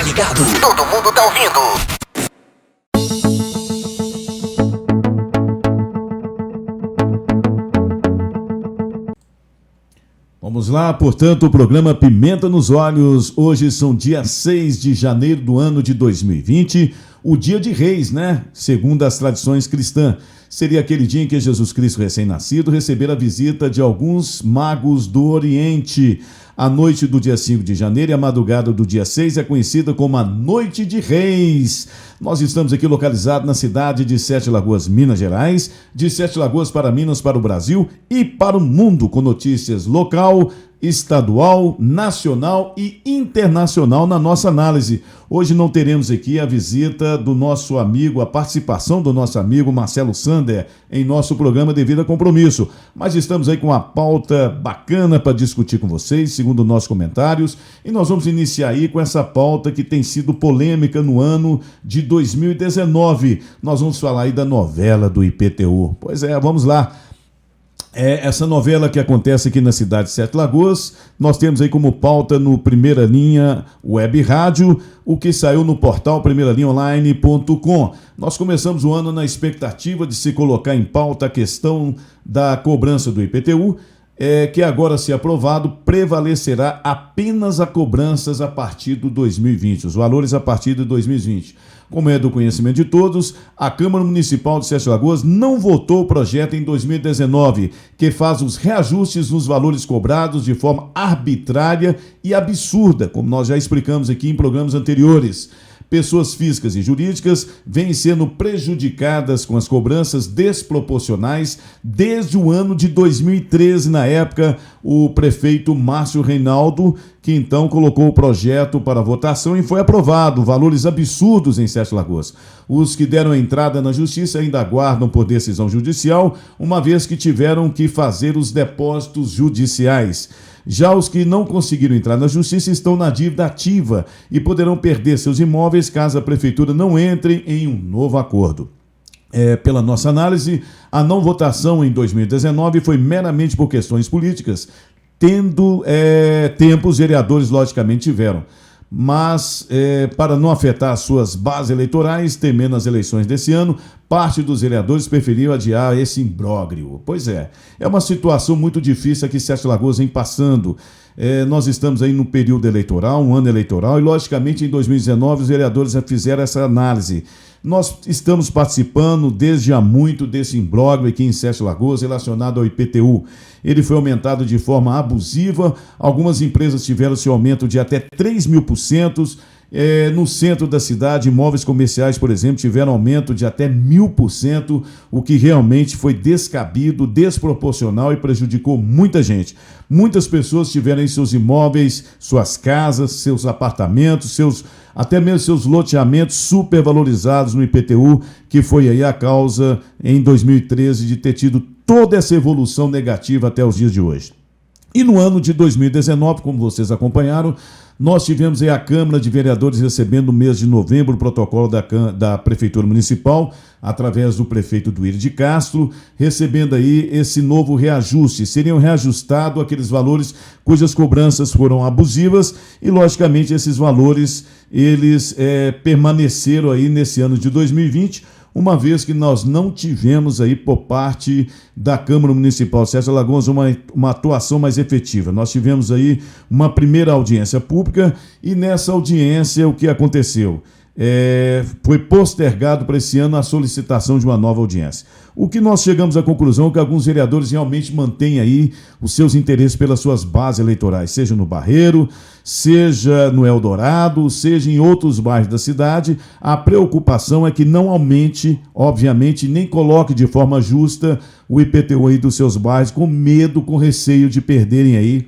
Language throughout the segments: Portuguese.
Tá ligado? Todo mundo tá ouvindo. Vamos lá, portanto, o programa Pimenta nos Olhos. Hoje são dia 6 de janeiro do ano de 2020, o dia de Reis, né? Segundo as tradições cristãs. Seria aquele dia em que Jesus Cristo, recém-nascido, recebera a visita de alguns magos do Oriente. A noite do dia 5 de janeiro e a madrugada do dia 6 é conhecida como a Noite de Reis. Nós estamos aqui localizados na cidade de Sete Lagoas, Minas Gerais, de Sete Lagoas para Minas, para o Brasil e para o mundo, com notícias local, estadual, nacional e internacional na nossa análise. Hoje não teremos aqui a visita do nosso amigo, a participação do nosso amigo Marcelo Sander em nosso programa devido a compromisso, mas estamos aí com uma pauta bacana para discutir com vocês, segundo nossos comentários, e nós vamos iniciar aí com essa pauta que tem sido polêmica no ano de 2019. Nós vamos falar aí da novela do IPTU. Pois é, vamos lá. Essa novela que acontece aqui na cidade de Sete Lagoas, nós temos aí como pauta no Primeira Linha Web Rádio, o que saiu no portal primeiralinhaonline.com. Nós começamos o ano na expectativa de se colocar em pauta a questão da cobrança do IPTU, que agora, se aprovado, prevalecerá apenas a cobranças a partir do 2020, os valores a partir de 2020. Como é do conhecimento de todos, a Câmara Municipal de Sete Lagoas não votou o projeto em 2019, que faz os reajustes nos valores cobrados de forma arbitrária e absurda, como nós já explicamos aqui em programas anteriores. Pessoas físicas e jurídicas vêm sendo prejudicadas com as cobranças desproporcionais desde o ano de 2013, na época, o prefeito Márcio Reinaldo, que então colocou o projeto para votação e foi aprovado, valores absurdos em Sete Lagoas. Os que deram entrada na justiça ainda aguardam por decisão judicial, uma vez que tiveram que fazer os depósitos judiciais. Já os que não conseguiram entrar na justiça estão na dívida ativa e poderão perder seus imóveis caso a prefeitura não entre em um novo acordo. Pela nossa análise, a não votação em 2019 foi meramente por questões políticas, tendo tempo os vereadores logicamente tiveram. Mas, para não afetar as suas bases eleitorais, temendo as eleições desse ano, parte dos vereadores preferiu adiar esse imbróglio. Pois é uma situação muito difícil aqui em Sete Lagoas vem passando. Nós estamos aí no período eleitoral, um ano eleitoral, e logicamente em 2019 os vereadores já fizeram essa análise. Nós estamos participando desde há muito desse imbróglio aqui em Sete Lagoas relacionado ao IPTU. Ele foi aumentado de forma abusiva, algumas empresas tiveram seu aumento de até 3.000%. No centro da cidade, imóveis comerciais, por exemplo, tiveram aumento de até 1.000%, o que realmente foi descabido, desproporcional e prejudicou muita gente. Muitas pessoas tiveram em seus imóveis, suas casas, seus apartamentos, até mesmo seus loteamentos supervalorizados no IPTU, que foi aí a causa, em 2013, de ter tido toda essa evolução negativa até os dias de hoje. E no ano de 2019, como vocês acompanharam, nós tivemos aí a Câmara de Vereadores recebendo no mês de novembro o protocolo da Prefeitura Municipal, através do prefeito Duírio de Castro, recebendo aí esse novo reajuste. Seriam reajustados aqueles valores cujas cobranças foram abusivas e, logicamente, esses valores eles permaneceram aí nesse ano de 2020, uma vez que nós não tivemos aí por parte da Câmara Municipal de Sete Lagoas uma atuação mais efetiva. Nós tivemos aí uma primeira audiência pública e nessa audiência o que aconteceu? Foi postergado para esse ano a solicitação de uma nova audiência. O que nós chegamos à conclusão é que alguns vereadores realmente mantêm aí os seus interesses pelas suas bases eleitorais, seja no Barreiro, seja no Eldorado, seja em outros bairros da cidade. A preocupação é que não aumente, obviamente, nem coloque de forma justa o IPTU aí dos seus bairros, com medo, com receio de perderem aí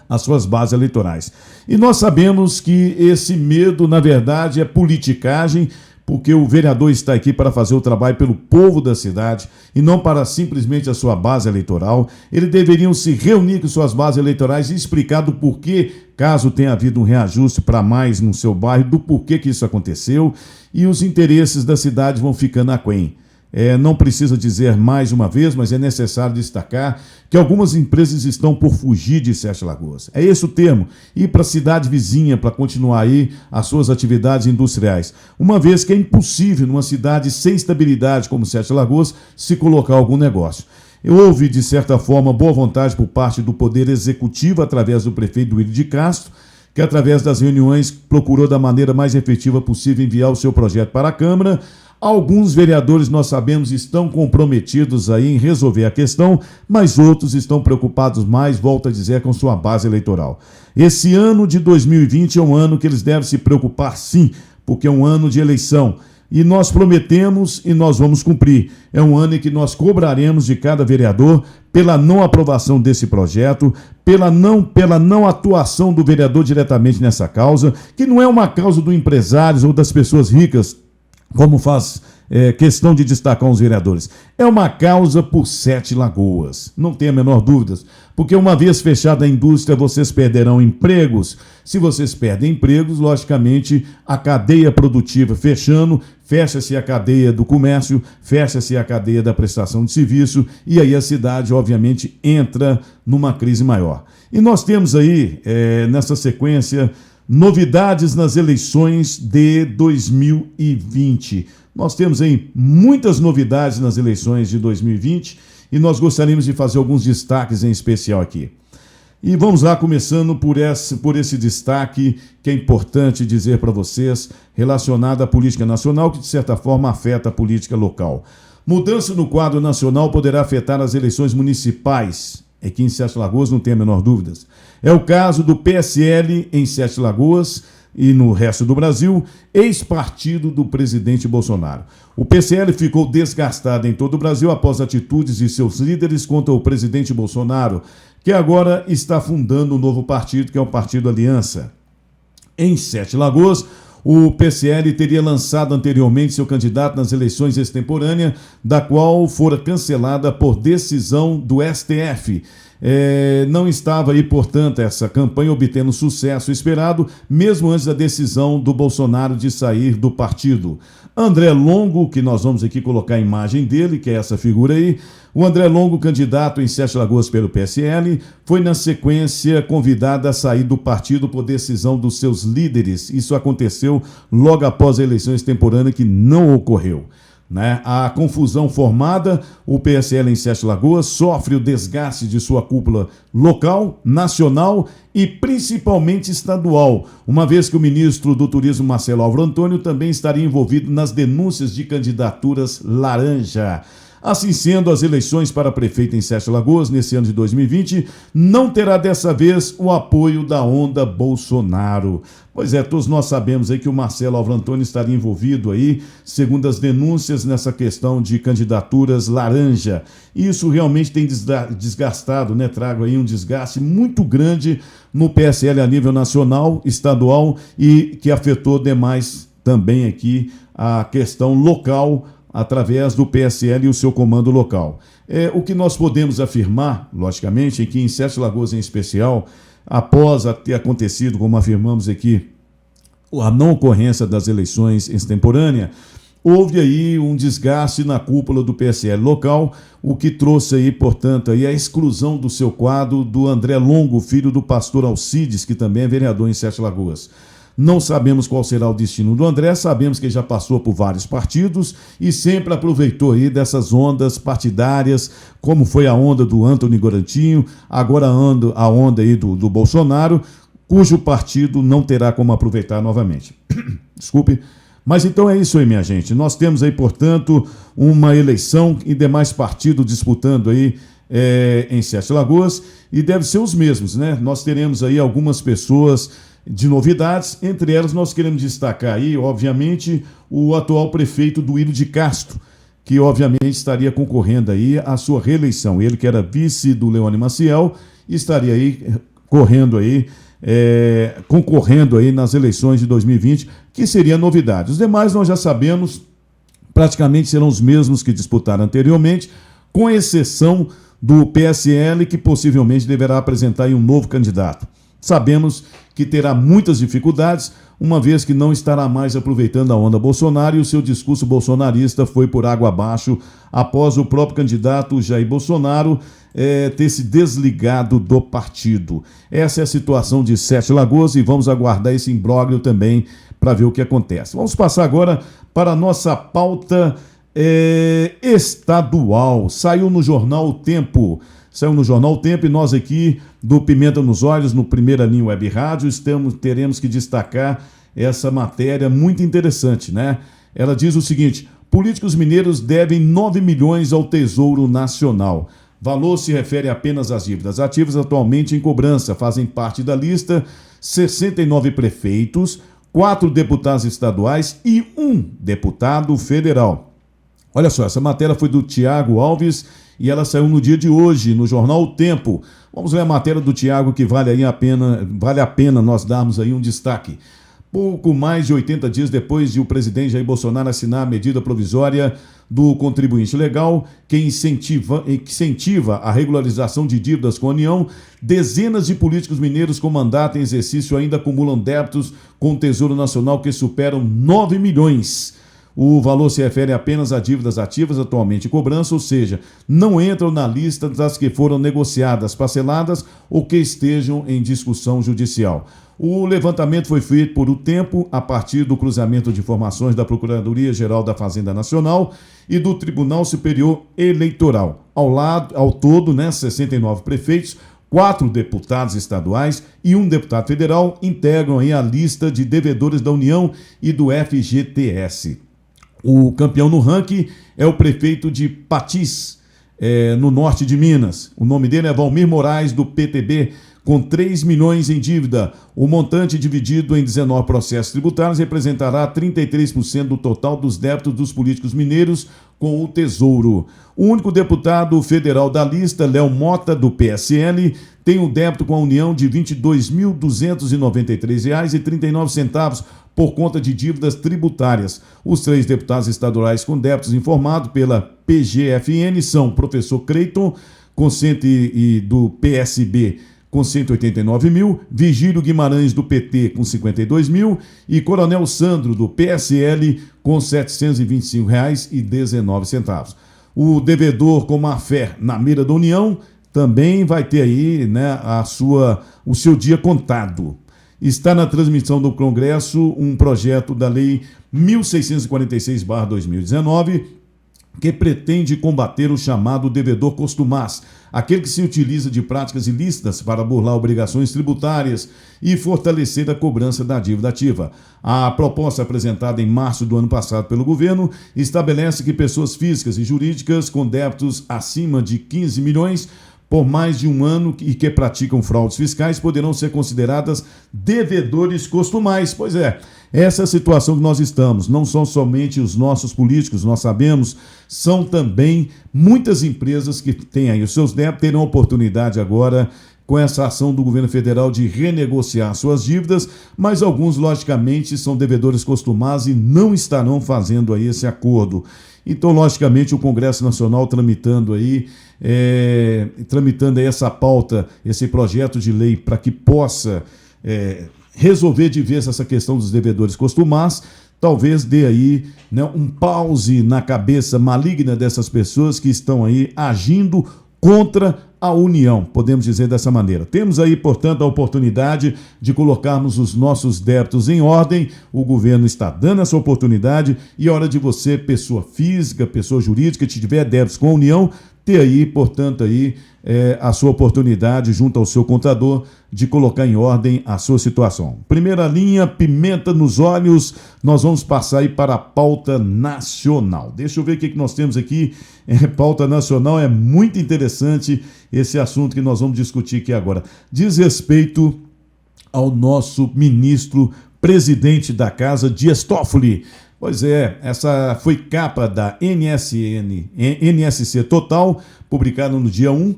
as suas bases eleitorais. E nós sabemos que esse medo, na verdade, é politicagem, porque o vereador está aqui para fazer o trabalho pelo povo da cidade e não para simplesmente a sua base eleitoral. Eles deveriam se reunir com suas bases eleitorais e explicar do porquê, caso tenha havido um reajuste para mais no seu bairro, do porquê que isso aconteceu, e os interesses da cidade vão ficando aquém. Não precisa dizer mais uma vez, mas é necessário destacar que algumas empresas estão por fugir de Sete Lagoas. É esse o termo, ir para a cidade vizinha para continuar aí as suas atividades industriais. Uma vez que é impossível, numa cidade sem estabilidade como Sete Lagoas, se colocar algum negócio. Houve, de certa forma, boa vontade por parte do Poder Executivo, através do prefeito Duílio de Castro, que através das reuniões procurou da maneira mais efetiva possível enviar o seu projeto para a Câmara. Alguns vereadores, nós sabemos, estão comprometidos aí em resolver a questão, mas outros estão preocupados mais, volto a dizer, com sua base eleitoral. Esse ano de 2020 é um ano que eles devem se preocupar sim, porque é um ano de eleição. E nós prometemos e nós vamos cumprir. É um ano em que nós cobraremos de cada vereador pela não aprovação desse projeto, pela não atuação do vereador diretamente nessa causa, que não é uma causa do empresários ou das pessoas ricas, como faz questão de destacar os vereadores. É uma causa por Sete Lagoas, não tenha a menor dúvida, porque uma vez fechada a indústria, vocês perderão empregos. Se vocês perdem empregos, logicamente, a cadeia produtiva fechando, fecha-se a cadeia do comércio, fecha-se a cadeia da prestação de serviço, e aí a cidade, obviamente, entra numa crise maior. E nós temos aí, nessa sequência, novidades nas eleições de 2020. Nós temos aí muitas novidades nas eleições de 2020 e nós gostaríamos de fazer alguns destaques em especial aqui. E vamos lá, começando por esse destaque que é importante dizer para vocês, relacionado à política nacional, que de certa forma afeta a política local. Mudança no quadro nacional poderá afetar as eleições municipais. Aqui em Sete Lagoas não tem a menor dúvida. É o caso do PSL em Sete Lagoas e no resto do Brasil, ex-partido do presidente Bolsonaro. O PSL ficou desgastado em todo o Brasil após atitudes de seus líderes contra o presidente Bolsonaro, que agora está fundando um novo partido, que é o Partido Aliança. Em Sete Lagoas, o PSL teria lançado anteriormente seu candidato nas eleições extemporâneas, da qual fora cancelada por decisão do STF. Não estava aí, portanto, essa campanha obtendo o sucesso esperado, mesmo antes da decisão do Bolsonaro de sair do partido. André Longo, que nós vamos aqui colocar a imagem dele, que é essa figura aí, o André Longo, candidato em Sete Lagoas pelo PSL, foi na sequência convidado a sair do partido por decisão dos seus líderes. Isso aconteceu logo após a eleição extemporânea, que não ocorreu. A confusão formada, o PSL em Sete Lagoas sofre o desgaste de sua cúpula local, nacional e principalmente estadual, uma vez que o ministro do Turismo, Marcelo Álvaro Antônio, também estaria envolvido nas denúncias de candidaturas laranja. Assim sendo, as eleições para prefeito em Sete Lagoas, nesse ano de 2020, não terá dessa vez o apoio da onda Bolsonaro. Pois é, todos nós sabemos aí que o Marcelo Álvaro Antônio estaria envolvido aí, segundo as denúncias, nessa questão de candidaturas laranja. Isso realmente tem desgastado, trago aí um desgaste muito grande no PSL a nível nacional, estadual e que afetou demais também aqui a questão local, através do PSL e o seu comando local. O que nós podemos afirmar, logicamente, é que em Sete Lagoas em especial, após ter acontecido, como afirmamos aqui, a não ocorrência das eleições extemporâneas, houve aí um desgaste na cúpula do PSL local, o que trouxe aí, portanto, aí a exclusão do seu quadro do André Longo, filho do pastor Alcides, que também é vereador em Sete Lagoas. Não sabemos qual será o destino do André, sabemos que ele já passou por vários partidos e sempre aproveitou aí dessas ondas partidárias, como foi a onda do Antony Gorantinho, agora a onda aí do Bolsonaro, cujo partido não terá como aproveitar novamente. Desculpe. Mas então é isso aí, minha gente. Nós temos aí, portanto, uma eleição e demais partidos disputando aí em Sete Lagoas e deve ser os mesmos, Nós teremos aí algumas pessoas de novidades, entre elas nós queremos destacar aí, obviamente, o atual prefeito Duílio de Castro, que obviamente estaria concorrendo aí à sua reeleição. Ele que era vice do Leone Maciel, estaria aí concorrendo aí nas eleições de 2020, que seria novidade. Os demais nós já sabemos, praticamente serão os mesmos que disputaram anteriormente, com exceção do PSL, que possivelmente deverá apresentar aí um novo candidato. Sabemos que terá muitas dificuldades, uma vez que não estará mais aproveitando a onda Bolsonaro e o seu discurso bolsonarista foi por água abaixo após o próprio candidato Jair Bolsonaro ter se desligado do partido. Essa é a situação de Sete Lagoas e vamos aguardar esse imbróglio também para ver o que acontece. Vamos passar agora para a nossa pauta estadual. Saiu no jornal O Tempo. E nós aqui do Pimenta nos Olhos, no Primeira Linha Web Rádio, teremos que destacar essa matéria muito interessante, né? Ela diz o seguinte: políticos mineiros devem 9 milhões ao Tesouro Nacional. Valor se refere apenas às dívidas ativas atualmente em cobrança. Fazem parte da lista 69 prefeitos, 4 deputados estaduais e 1 deputado federal. Olha só, essa matéria foi do Tiago Alves e ela saiu no dia de hoje, no jornal O Tempo. Vamos ler a matéria do Tiago, que vale a pena nós darmos aí um destaque. Pouco mais de 80 dias depois de o presidente Jair Bolsonaro assinar a medida provisória do contribuinte legal, que incentiva a regularização de dívidas com a União, dezenas de políticos mineiros com mandato em exercício ainda acumulam débitos com o Tesouro Nacional que superam 9 milhões. O valor se refere apenas a dívidas ativas atualmente em cobrança, ou seja, não entram na lista das que foram negociadas, parceladas ou que estejam em discussão judicial. O levantamento foi feito por O Tempo a partir do cruzamento de informações da Procuradoria-Geral da Fazenda Nacional e do Tribunal Superior Eleitoral. Ao todo, 69 prefeitos, 4 deputados estaduais e 1 deputado federal integram aí a lista de devedores da União e do FGTS. O campeão no ranking é o prefeito de Patis, no norte de Minas. O nome dele é Valmir Moraes, do PTB, com 3 milhões em dívida. O montante dividido em 19 processos tributários representará 33% do total dos débitos dos políticos mineiros com o Tesouro. O único deputado federal da lista, Léo Mota, do PSL, tem um débito com a União de R$ 22.293,39 por conta de dívidas tributárias. Os 3 deputados estaduais com débitos informados pela PGFN são o professor Creiton, do PSB, com 189 mil, Vigílio Guimarães, do PT, com 52 mil e Coronel Sandro, do PSL, com R$ 725,19. O devedor com má-fé na mira da União também vai ter aí, o seu dia contado. Está na transmissão do Congresso um projeto da Lei 1646/2019, que pretende combater o chamado devedor costumaz, aquele que se utiliza de práticas ilícitas para burlar obrigações tributárias e fortalecer a cobrança da dívida ativa. A proposta apresentada em março do ano passado pelo governo estabelece que pessoas físicas e jurídicas com débitos acima de 15 milhões por mais de um ano e que praticam fraudes fiscais poderão ser consideradas devedores costumais. Pois é, essa é a situação que nós estamos. Não são somente os nossos políticos, nós sabemos, são também muitas empresas que têm aí os seus débitos, terão oportunidade agora com essa ação do governo federal de renegociar suas dívidas, mas alguns, logicamente, são devedores costumais e não estarão fazendo aí esse acordo. Então, logicamente, o Congresso Nacional tramitando aí essa pauta, esse projeto de lei para que possa resolver de vez essa questão dos devedores costumais, talvez dê aí um pause na cabeça maligna dessas pessoas que estão aí agindo contra a União, podemos dizer dessa maneira. Temos aí, portanto, a oportunidade de colocarmos os nossos débitos em ordem. O governo está dando essa oportunidade e é hora de você, pessoa física, pessoa jurídica, que tiver débitos com a União, ter aí, portanto, a sua oportunidade junto ao seu contador de colocar em ordem a sua situação. Primeira linha, Pimenta nos Olhos, nós vamos passar aí para a pauta nacional. Deixa eu ver o que nós temos aqui. Pauta nacional, é muito interessante esse assunto que nós vamos discutir aqui agora. Diz respeito ao nosso ministro presidente da casa, Dias Toffoli. Pois é, essa foi capa da NSC Total, publicada no dia 1,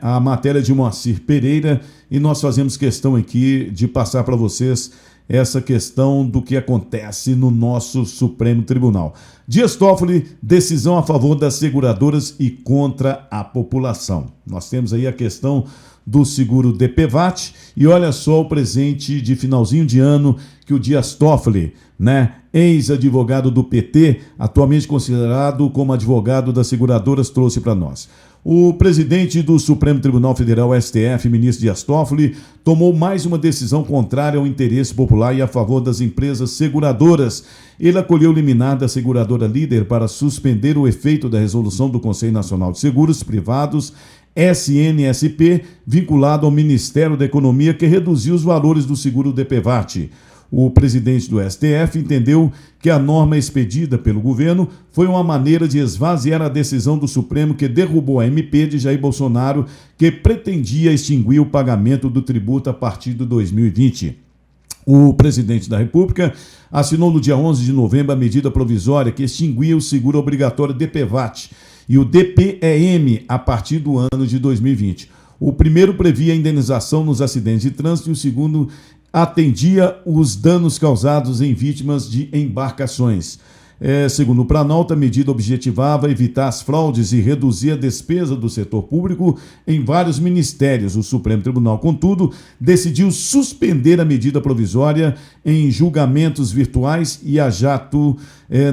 a matéria de Moacir Pereira, e nós fazemos questão aqui de passar para vocês essa questão do que acontece no nosso Supremo Tribunal. Dias Toffoli, decisão a favor das seguradoras e contra a população. Nós temos aí a questão do seguro DPVAT. E olha só o presente de finalzinho de ano que o Dias Toffoli, né, ex-advogado do PT, atualmente considerado como advogado das seguradoras, trouxe para nós. O presidente do Supremo Tribunal Federal, STF, ministro Dias Toffoli, tomou mais uma decisão contrária ao interesse popular e a favor das empresas seguradoras. Ele acolheu o liminar da seguradora Líder para suspender o efeito da resolução do Conselho Nacional de Seguros Privados, SNSP, vinculado ao Ministério da Economia, que reduziu os valores do seguro DPVAT. O presidente do STF entendeu que a norma expedida pelo governo foi uma maneira de esvaziar a decisão do Supremo que derrubou a MP de Jair Bolsonaro, que pretendia extinguir o pagamento do tributo a partir de 2020. O presidente da República assinou no dia 11 de novembro a medida provisória que extinguia o seguro obrigatório DPVAT e o DPEM a partir do ano de 2020. O primeiro previa a indenização nos acidentes de trânsito e o segundo atendia os danos causados em vítimas de embarcações. Segundo o Planalto, a medida objetivava evitar as fraudes e reduzir a despesa do setor público em vários ministérios. O Supremo Tribunal, contudo, decidiu suspender a medida provisória em julgamentos virtuais e a jato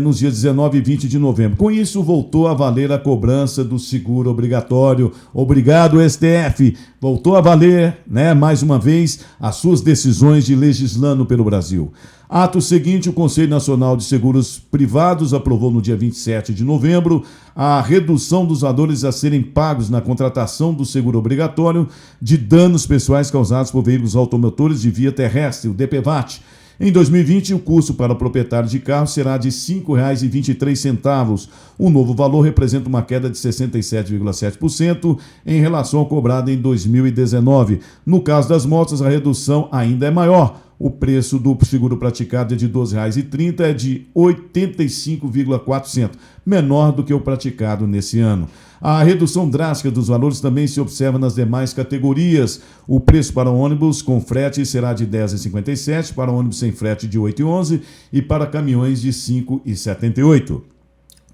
nos dias 19 e 20 de novembro. Com isso, voltou a valer a cobrança do seguro obrigatório. Obrigado, STF. Voltou a valer, mais uma vez, as suas decisões de legislando pelo Brasil. Ato seguinte, o Conselho Nacional de Seguros Privados aprovou no dia 27 de novembro a redução dos valores a serem pagos na contratação do seguro obrigatório de danos pessoais causados por veículos automotores de via terrestre, o DPVAT. Em 2020, o custo para o proprietário de carro será de R$ 5,23. O novo valor representa uma queda de 67,7% em relação ao cobrado em 2019. No caso das motos, a redução ainda é maior. O preço do seguro praticado é de R$ 12,30, é de 85,4%, menor do que o praticado nesse ano. A redução drástica dos valores também se observa nas demais categorias. O preço para ônibus com frete será de R$ 10,57, para ônibus sem frete de R$ 8,11 e para caminhões de R$ 5,78.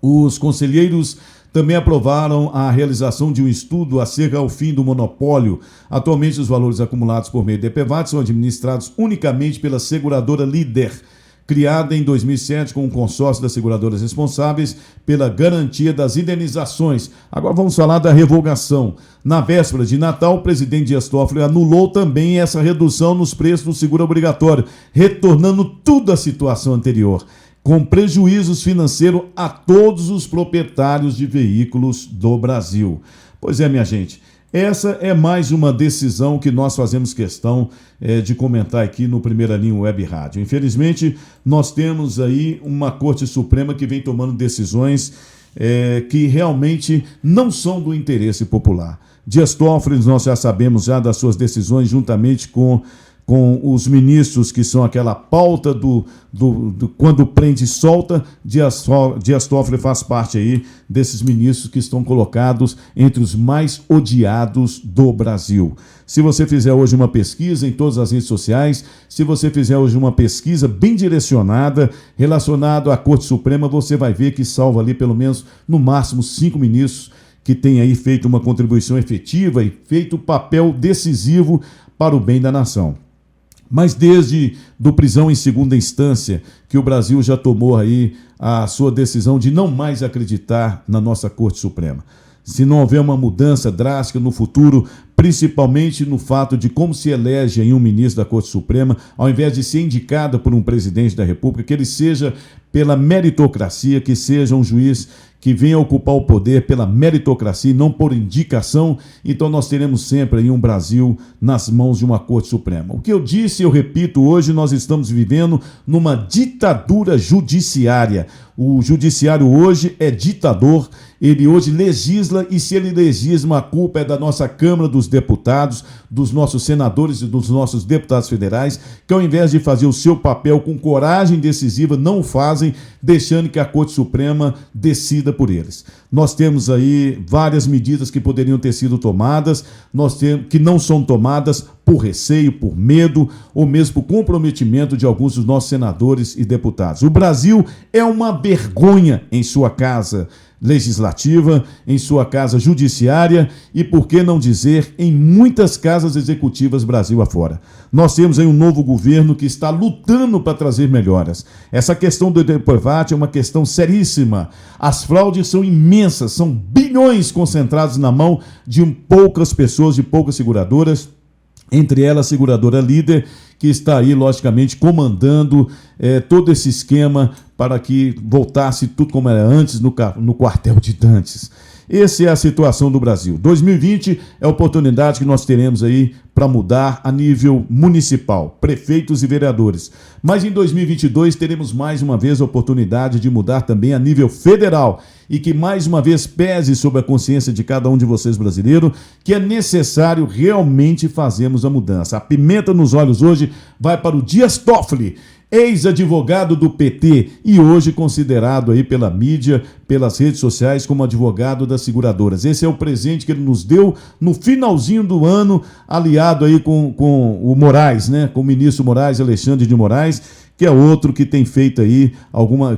Os conselheiros também aprovaram a realização de um estudo acerca ao fim do monopólio. Atualmente, os valores acumulados por meio do DPVAT são administrados unicamente pela seguradora Líder, criada em 2007 com um consórcio das seguradoras responsáveis pela garantia das indenizações. Agora vamos falar da revogação. Na véspera de Natal, o presidente Dias Toffoli anulou também essa redução nos preços do seguro obrigatório, retornando tudo à situação anterior, com prejuízos financeiros a todos os proprietários de veículos do Brasil. Pois é, minha gente, essa é mais uma decisão que nós fazemos questão de comentar aqui no Primeira Linha Web Rádio. Infelizmente, nós temos aí uma Corte Suprema que vem tomando decisões que realmente não são do interesse popular. Dias Toffoli, nós já sabemos já das suas decisões juntamente com os ministros, que são aquela pauta do quando prende e solta. Dias Toffoli faz parte aí desses ministros que estão colocados entre os mais odiados do Brasil. Se você fizer hoje uma pesquisa em todas as redes sociais, se você fizer hoje uma pesquisa bem direcionada, relacionada à Corte Suprema, você vai ver que salva ali pelo menos, no máximo, 5 ministros que têm aí feito uma contribuição efetiva e feito papel decisivo para o bem da nação. Mas desde do prisão em segunda instância, que o Brasil já tomou aí a sua decisão de não mais acreditar na nossa Corte Suprema. Se não houver uma mudança drástica no futuro, principalmente no fato de como se elege aí um ministro da Corte Suprema, ao invés de ser indicado por um presidente da República, que ele seja pela meritocracia, que seja um juiz que venha ocupar o poder pela meritocracia e não por indicação. Então nós teremos sempre aí um Brasil nas mãos de uma Corte Suprema. O que eu disse, eu repito, hoje nós estamos vivendo numa ditadura judiciária. O judiciário hoje é ditador, ele hoje legisla, e se ele legisla, a culpa é da nossa Câmara dos Deputados, dos nossos senadores e dos nossos deputados federais, que ao invés de fazer o seu papel com coragem decisiva, não o fazem, deixando que a Corte Suprema decida por eles. Nós temos aí várias medidas que poderiam ter sido tomadas, que não são tomadas. por receio, por medo ou mesmo por comprometimento de alguns dos nossos senadores e deputados. O Brasil é uma vergonha em sua casa legislativa, em sua casa judiciária e, por que não dizer, em muitas casas executivas Brasil afora. Nós temos aí um novo governo que está lutando para trazer melhoras. Essa questão do DPVAT é uma questão seríssima. As fraudes são imensas, são bilhões concentrados na mão de poucas pessoas, de poucas seguradoras, entre elas a seguradora Líder, que está aí, logicamente, comandando todo esse esquema para que voltasse tudo como era antes no quartel de Dantes. Essa é a situação do Brasil. 2020 é a oportunidade que nós teremos aí para mudar a nível municipal, prefeitos e vereadores. Mas em 2022 teremos mais uma vez a oportunidade de mudar também a nível federal e que mais uma vez pese sobre a consciência de cada um de vocês brasileiro que é necessário realmente fazermos a mudança. A pimenta nos olhos hoje vai para o Dias Toffoli, ex-advogado do PT e hoje considerado aí pela mídia, pelas redes sociais como advogado das seguradoras. Esse é o presente que ele nos deu no finalzinho do ano, aliado aí com o Moraes, né? Com o ministro Moraes, Alexandre de Moraes, que é outro que tem feito aí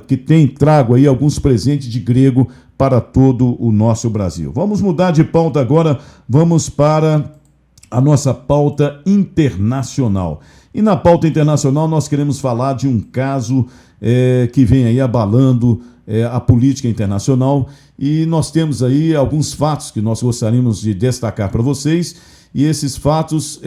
que tem trago aí alguns presentes de grego para todo o nosso Brasil. Vamos mudar de pauta agora, vamos para a nossa pauta internacional. E na pauta internacional nós queremos falar de um caso que vem aí abalando a política internacional e nós temos aí alguns fatos que nós gostaríamos de destacar para vocês e esses fatos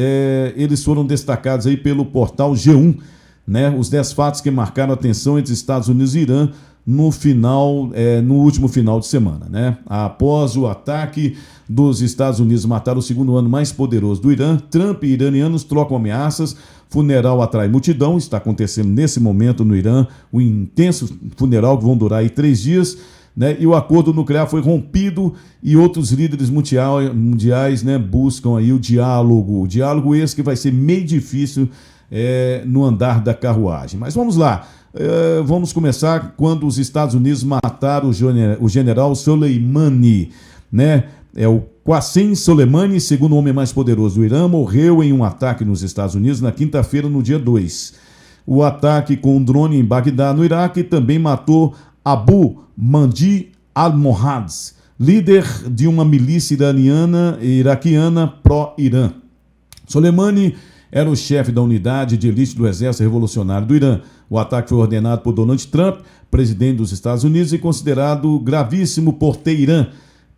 eles foram destacados aí pelo portal G1, né? Os 10 fatos que marcaram a tensão entre Estados Unidos e Irã no último final de semana, né? Após o ataque dos Estados Unidos matar o segundo ano mais poderoso do Irã, Trump e iranianos trocam ameaças, funeral atrai multidão, está acontecendo nesse momento no Irã, um intenso funeral que vão durar aí 3 dias, né? E o acordo nuclear foi rompido e outros líderes mundiais, né, buscam aí o diálogo esse que vai ser meio difícil no andar da carruagem. Mas vamos lá. Vamos começar quando os Estados Unidos mataram o general Soleimani, né? O Qasem Soleimani, segundo o homem mais poderoso do Irã, morreu em um ataque nos Estados Unidos na quinta-feira, no dia 2. O ataque com um drone em Bagdá, no Iraque, também matou Abu Mahdi al-Mohads, líder de uma milícia iraquiana pró-Irã. Soleimani era o chefe da unidade de elite do Exército Revolucionário do Irã. O ataque foi ordenado por Donald Trump, presidente dos Estados Unidos, e considerado gravíssimo por Teherã.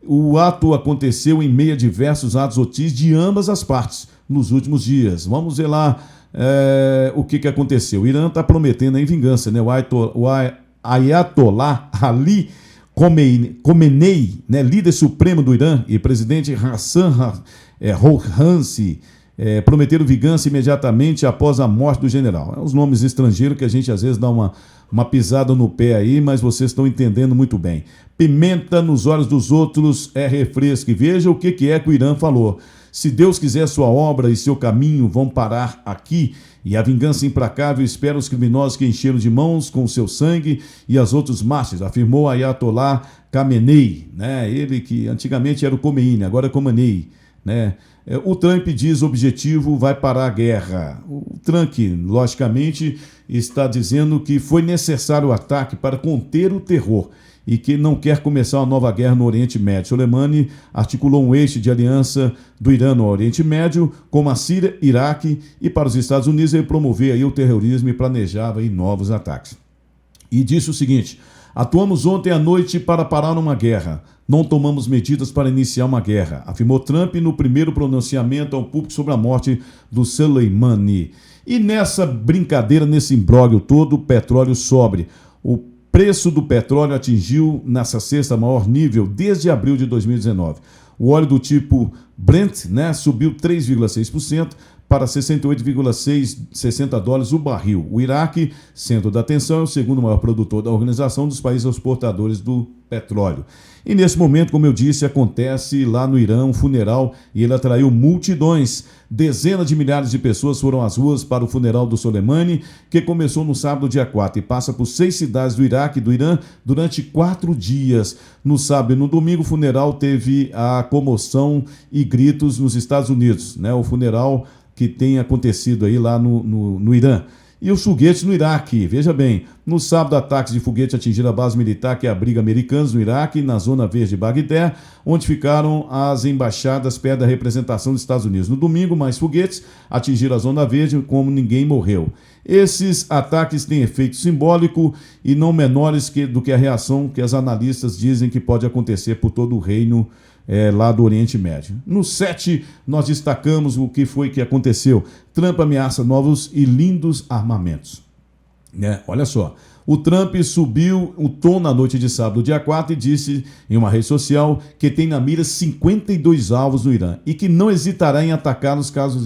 O ato aconteceu em meio a diversos atos hostis de ambas as partes nos últimos dias. Vamos ver lá o que aconteceu. O Irã está prometendo em vingança, né? O Ayatollah Ali Khamenei, né? Líder supremo do Irã, e presidente Hassan Rouhani, prometeram vingança imediatamente após a morte do general. Os nomes estrangeiros que a gente às vezes dá uma pisada no pé aí, mas vocês estão entendendo muito bem. Pimenta nos olhos dos outros é refresco. E veja o que é que o Irã falou. Se Deus quiser, sua obra e seu caminho vão parar aqui, e a vingança implacável espera os criminosos que encheram de mãos com o seu sangue e as outros mártires, afirmou Ayatollah Khamenei, né? Ele que antigamente era o Khomeini, agora é Khamenei, né? O Trump diz o objetivo vai parar a guerra. O Trump, logicamente, está dizendo que foi necessário o ataque para conter o terror e que não quer começar uma nova guerra no Oriente Médio. Soleimani articulou um eixo de aliança do Irã no Oriente Médio, como a Síria, Iraque, e para os Estados Unidos ele promovia aí o terrorismo e planejava aí novos ataques. E disse o seguinte: atuamos ontem à noite para parar uma guerra. Não tomamos medidas para iniciar uma guerra, afirmou Trump no primeiro pronunciamento ao público sobre a morte do Soleimani. E nessa brincadeira, nesse imbróglio todo, o petróleo sobe. O preço do petróleo atingiu nessa sexta maior nível desde abril de 2019. O óleo do tipo Brent, né, subiu 3,6% para 68,60 dólares o barril. O Iraque, centro da atenção, é o segundo maior produtor da Organização dos Países Exportadores do Petróleo. E nesse momento, como eu disse, acontece lá no Irã um funeral e ele atraiu multidões. Dezenas de milhares de pessoas foram às ruas para o funeral do Soleimani, que começou no sábado, dia 4, e passa por 6 cidades do Iraque e do Irã durante 4 dias. No sábado e no domingo, o funeral teve a comoção e gritos nos Estados Unidos, né? O funeral que tem acontecido aí lá no Irã. E os foguetes no Iraque, veja bem, no sábado ataques de foguete atingiram a base militar que abriga americanos no Iraque, na zona verde de Bagdé, onde ficaram as embaixadas perto da representação dos Estados Unidos. No domingo, mais foguetes atingiram a zona verde, como ninguém morreu. Esses ataques têm efeito simbólico e não menores do que a reação que os analistas dizem que pode acontecer por todo o reino lá do Oriente Médio. No 7, nós destacamos o que foi que aconteceu. Trump ameaça novos e lindos armamentos. Olha só, o Trump subiu o tom na noite de sábado, dia 4, e disse em uma rede social que tem na mira 52 alvos no Irã e que não hesitará em atacar nos casos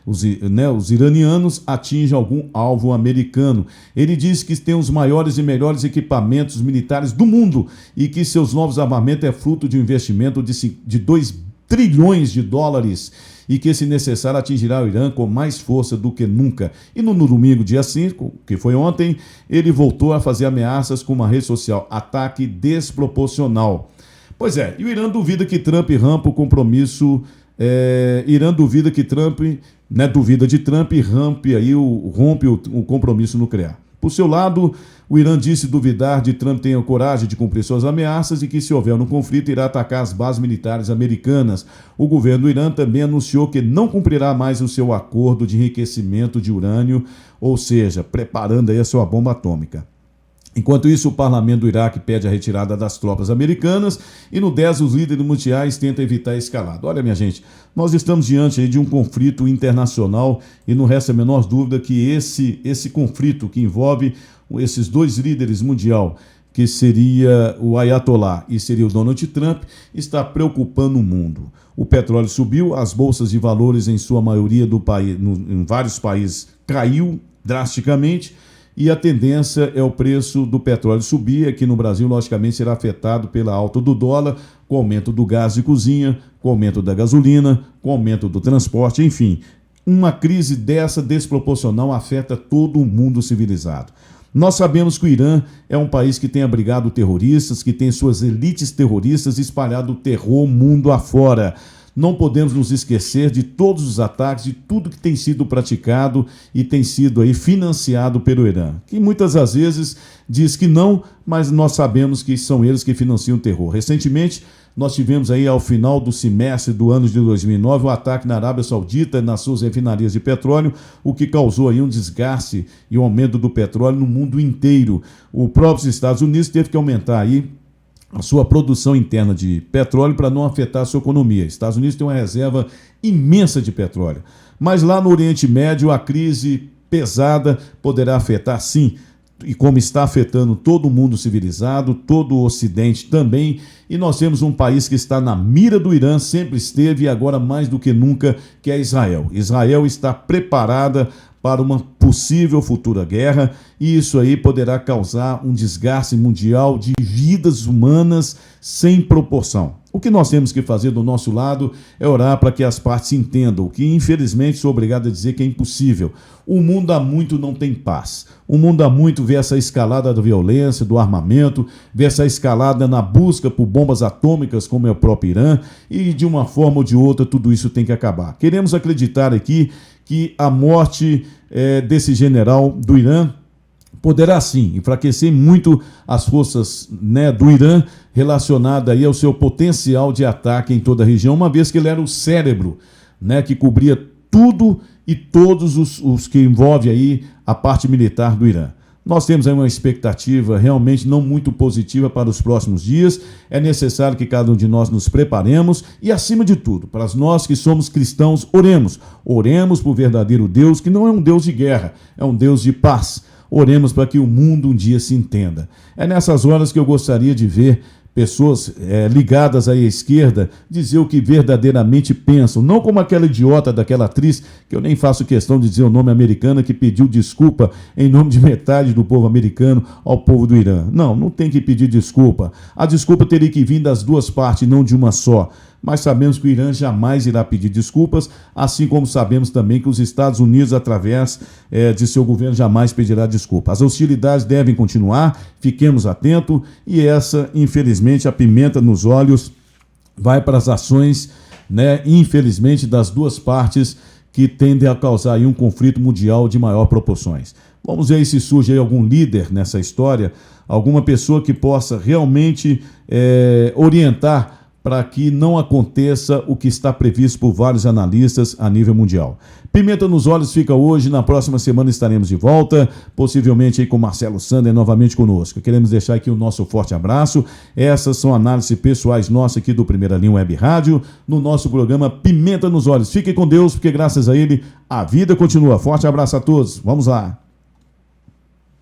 os iranianos atingem algum alvo americano. Ele diz que tem os maiores e melhores equipamentos militares do mundo e que seus novos armamentos é fruto de um investimento de 2 trilhões de dólares e que, se necessário, atingirá o Irã com mais força do que nunca. E no domingo, dia 5, que foi ontem, ele voltou a fazer ameaças com uma rede social, ataque desproporcional. Pois é, e o Irã duvida que Trump rampa o compromisso. Irã duvida que Trump, duvida de Trump e rompe o compromisso nuclear. Por seu lado, o Irã disse duvidar de Trump tenha coragem de cumprir suas ameaças e que, se houver um conflito, irá atacar as bases militares americanas. O governo do Irã também anunciou que não cumprirá mais o seu acordo de enriquecimento de urânio, ou seja, preparando aí a sua bomba atômica. Enquanto isso, o parlamento do Iraque pede a retirada das tropas americanas e no 10 os líderes mundiais tentam evitar a escalada. Olha, minha gente, nós estamos diante aí de um conflito internacional e não resta a menor dúvida que esse conflito que envolve esses dois líderes mundial, que seria o Ayatollah e seria o Donald Trump, está preocupando o mundo. O petróleo subiu, as bolsas de valores em sua maioria em vários países caiu drasticamente, e a tendência é o preço do petróleo subir. Aqui no Brasil, logicamente, será afetado pela alta do dólar, com o aumento do gás de cozinha, com o aumento da gasolina, com o aumento do transporte, enfim. Uma crise dessa desproporcional afeta todo o mundo civilizado. Nós sabemos que o Irã é um país que tem abrigado terroristas, que tem suas elites terroristas espalhado o terror mundo afora. Não podemos nos esquecer de todos os ataques, de tudo que tem sido praticado e tem sido aí financiado pelo Irã, que muitas das vezes diz que não, mas nós sabemos que são eles que financiam o terror. Recentemente, nós tivemos aí ao final do semestre do ano de 2009 um ataque na Arábia Saudita nas suas refinarias de petróleo, o que causou aí um desgaste e um aumento do petróleo no mundo inteiro. O próprio Estados Unidos teve que aumentar aí a sua produção interna de petróleo para não afetar a sua economia. Os Estados Unidos tem uma reserva imensa de petróleo. Mas lá no Oriente Médio, a crise pesada poderá afetar, sim, e como está afetando todo o mundo civilizado, todo o Ocidente também. E nós temos um país que está na mira do Irã, sempre esteve e agora mais do que nunca, que é Israel. Israel está preparada para uma possível futura guerra, e isso aí poderá causar um desgaste mundial de vidas humanas sem proporção. O que nós temos que fazer do nosso lado é orar para que as partes entendam, o que infelizmente sou obrigado a dizer que é impossível. O mundo há muito não tem paz. O mundo há muito vê essa escalada da violência, do armamento, vê essa escalada na busca por bombas atômicas, como é o próprio Irã, e de uma forma ou de outra tudo isso tem que acabar. Queremos acreditar aqui que a morte desse general do Irã poderá sim enfraquecer muito as forças do Irã relacionada aí ao seu potencial de ataque em toda a região, uma vez que ele era o cérebro, que cobria tudo e todos os que envolve aí a parte militar do Irã. Nós temos aí uma expectativa realmente não muito positiva para os próximos dias. É necessário que cada um de nós nos preparemos e, acima de tudo, para nós que somos cristãos, oremos. Oremos para o verdadeiro Deus, que não é um Deus de guerra, é um Deus de paz. Oremos para que o mundo um dia se entenda. É nessas horas que eu gostaria de ver pessoas ligadas à esquerda dizer o que verdadeiramente pensam, não como aquela idiota daquela atriz, que eu nem faço questão de dizer o nome americana, que pediu desculpa em nome de metade do povo americano ao povo do Irã. Não tem que pedir desculpa. A desculpa teria que vir das duas partes, não de uma só. Mas sabemos que o Irã jamais irá pedir desculpas, assim como sabemos também que os Estados Unidos, através de seu governo, jamais pedirá desculpa. As hostilidades devem continuar, fiquemos atentos, e essa, infelizmente, a pimenta nos olhos vai para as ações, infelizmente, das duas partes que tendem a causar aí um conflito mundial de maior proporções. Vamos ver se surge aí algum líder nessa história, alguma pessoa que possa realmente orientar para que não aconteça o que está previsto por vários analistas a nível mundial. Pimenta nos Olhos fica hoje, na próxima semana estaremos de volta, possivelmente aí com Marcelo Sander novamente conosco. Queremos deixar aqui o nosso forte abraço. Essas são análises pessoais nossas aqui do Primeira Linha Web Rádio, no nosso programa Pimenta nos Olhos. Fiquem com Deus, porque graças a ele a vida continua. Forte abraço a todos. Vamos lá.